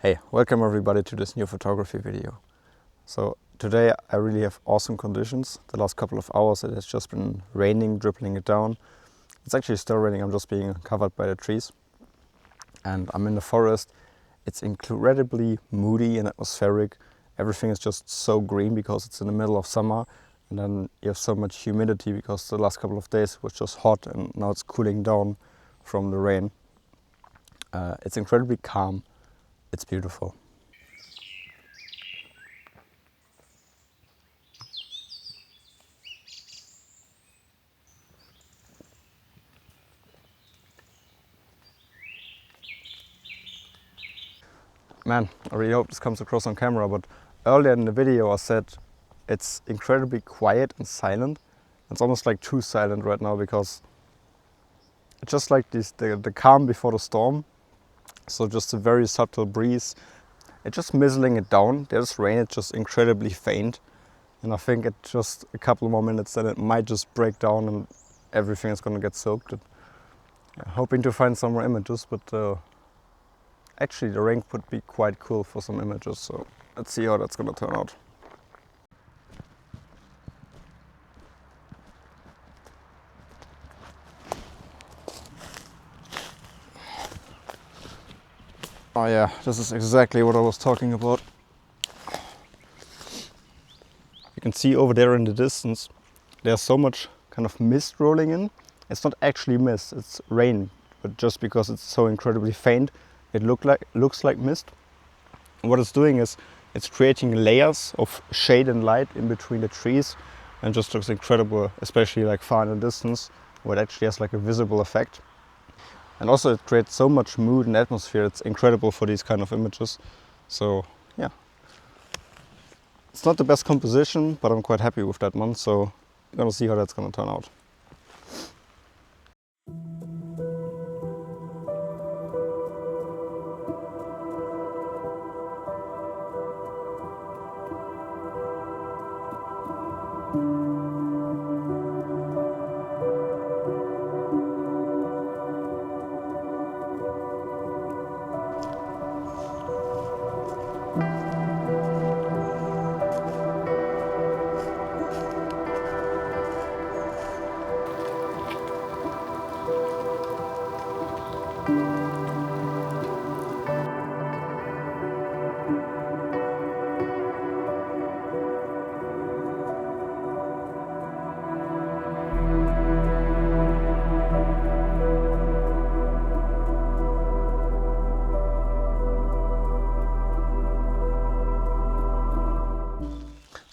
Hey, welcome everybody to this new photography video. So today I really have awesome conditions. The last couple of hours it has just been raining, dripping it down. It's actually still raining, I'm just being covered by the trees. And I'm in the forest. It's incredibly moody and atmospheric. Everything is just so green because it's in the middle of summer. And then you have so much humidity because the last couple of days was just hot and now it's cooling down from the rain. It's incredibly calm. It's beautiful. Man, I really hope this comes across on camera, but earlier in the video I said it's incredibly quiet and silent. It's almost like too silent right now because it's just like the calm before the storm. So just a very subtle breeze. It's just mizzling it down. There's rain, it's just incredibly faint. And I think it's just a couple more minutes then it might just break down and everything is going to get soaked. And, hoping to find some more images, but actually the rain would be quite cool for some images. So let's see how that's going to turn out. Oh yeah, this is exactly what I was talking about. You can see over there in the distance, there's so much kind of mist rolling in. It's not actually mist, it's rain, but just because it's so incredibly faint, it looks like mist. And what it's doing is it's creating layers of shade and light in between the trees and just looks incredible, especially like far in the distance, where it actually has like a visible effect. And also it creates so much mood and atmosphere, it's incredible for these kind of images. So yeah, it's not the best composition, but I'm quite happy with that one. So I'm gonna see how that's gonna turn out.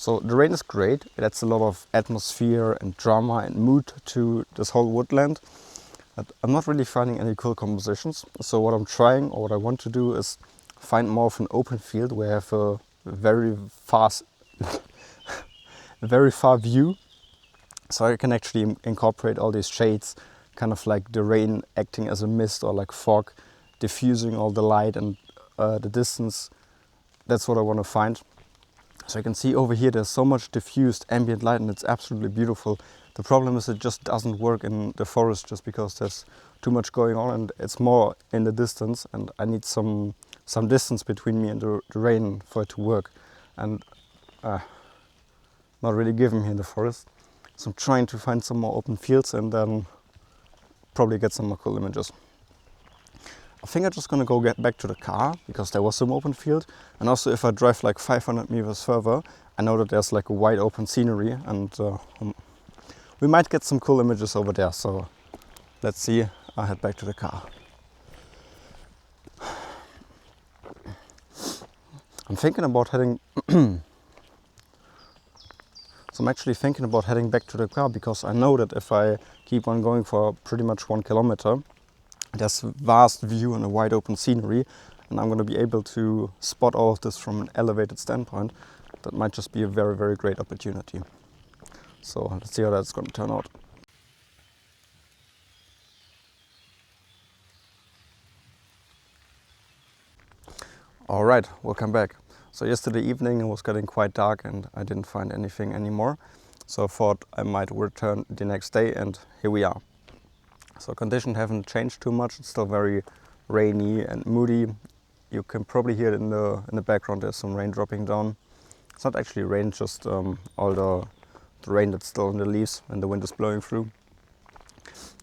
So the rain is great, it adds a lot of atmosphere and drama and mood to this whole woodland. But I'm not really finding any cool compositions. So what I'm trying, or what I want to do, is find more of an open field where I have a very far view. So I can actually incorporate all these shades, kind of like the rain acting as a mist or like fog, diffusing all the light and the distance. That's what I want to find. So you can see over here there's so much diffused ambient light and it's absolutely beautiful. The problem is it just doesn't work in the forest just because there's too much going on and it's more in the distance and I need some distance between me and the rain for it to work. And not really given here in the forest. So I'm trying to find some more open fields and then probably get some more cool images. I think I'm just gonna go get back to the car because there was some open field, and also if I drive like 500 meters further, I know that there's like a wide open scenery and we might get some cool images over there. So let's see. I'll head back to the car. I'm thinking about heading So I'm actually thinking about heading back to the car because I know that if I keep on going for pretty much 1 kilometer, there's a vast view and a wide open scenery, and I'm going to be able to spot all of this from an elevated standpoint. That might just be a very, very great opportunity. So let's see how that's going to turn out. All right, welcome back. So yesterday evening it was getting quite dark and I didn't find anything anymore. So I thought I might return the next day, and here we are. So conditions haven't changed too much. It's still very rainy and moody. you can probably hear it in the background. There's some rain dropping down. It's not actually rain, just all the rain that's still in the leaves and the wind is blowing through.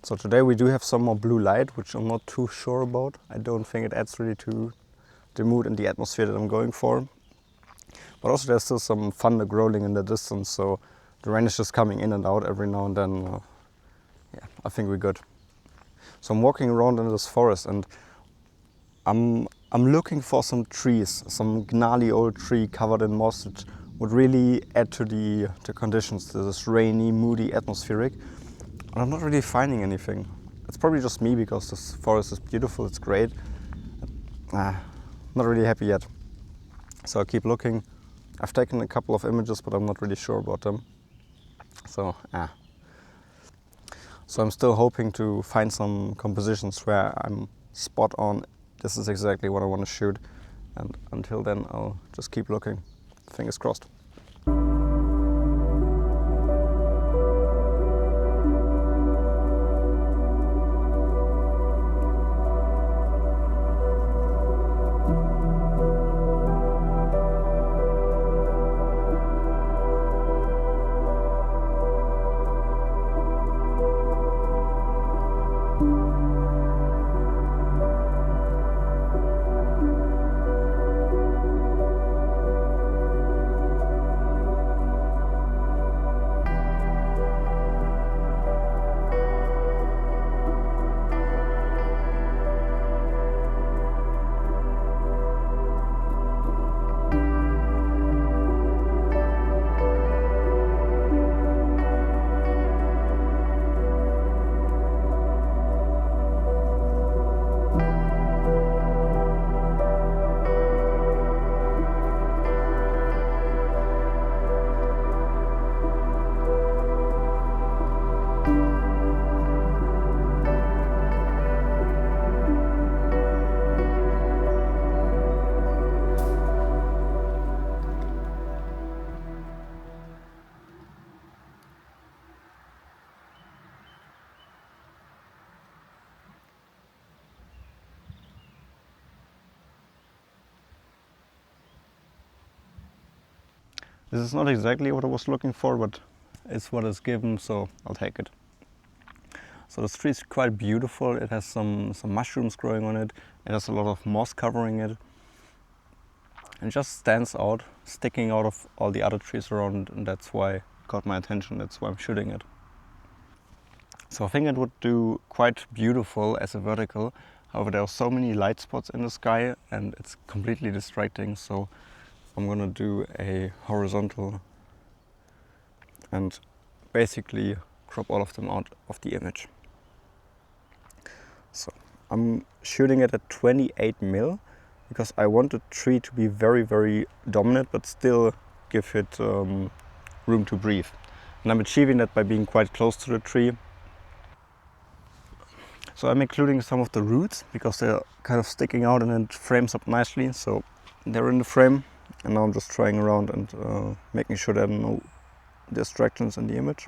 So today we do have some more blue light, which I'm not too sure about. I don't think it adds really to the mood and the atmosphere that I'm going for. But also there's still some thunder growling in the distance, so the rain is just coming in and out every now and then. Yeah, I think we're good. So I'm walking around in this forest and I'm looking for some trees, some gnarly old tree covered in moss that would really add to the conditions, to this rainy, moody atmospheric. And I'm not really finding anything. It's probably just me because this forest is beautiful, it's great. Not really happy yet. So I keep looking. I've taken a couple of images, but I'm not really sure about them. So I'm still hoping to find some compositions where I'm spot on. This is exactly what I want to shoot. And until then, I'll just keep looking. Fingers crossed. This is not exactly what I was looking for, but it's what is given, so I'll take it. So this tree is quite beautiful. It has some mushrooms growing on it. It has a lot of moss covering it. And it just stands out, sticking out of all the other trees around, and that's why it caught my attention. That's why I'm shooting it. So I think it would do quite beautiful as a vertical. However, there are so many light spots in the sky and it's completely distracting. So I'm gonna do a horizontal and basically crop all of them out of the image. So I'm shooting it at 28mm because I want the tree to be very, very dominant, but still give it room to breathe. And I'm achieving that by being quite close to the tree. So I'm including some of the roots because they're kind of sticking out and it frames up nicely. So they're in the frame. And now I'm just trying around and making sure there are no distractions in the image.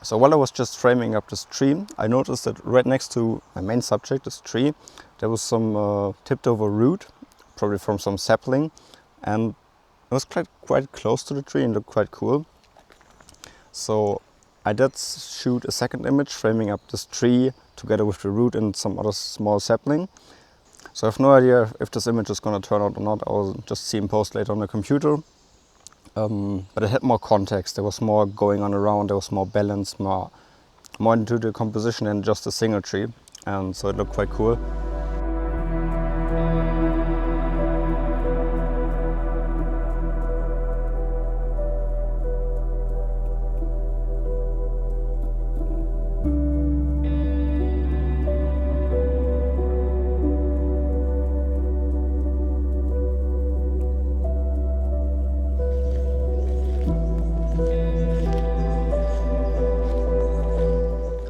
So while I was just framing up this tree, I noticed that right next to my main subject, this tree, there was some tipped over root, probably from some sapling, and it was quite close to the tree and looked quite cool. So I did shoot a second image framing up this tree together with the root and some other small sapling. So I have no idea if this image is going to turn out or not. I'll just see in post later on the computer. But it had more context. There was more going on around. There was more balance, more into the composition than just a single tree. And so it looked quite cool.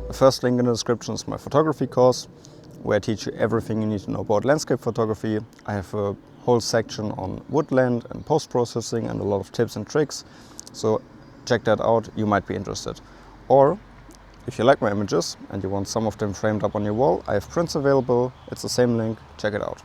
The first link in the description is my photography course, where I teach you everything you need to know about landscape photography. I have a whole section on woodland and post-processing and a lot of tips and tricks. So check that out, you might be interested. Or if you like my images and you want some of them framed up on your wall, I have prints available. It's the same link, check it out.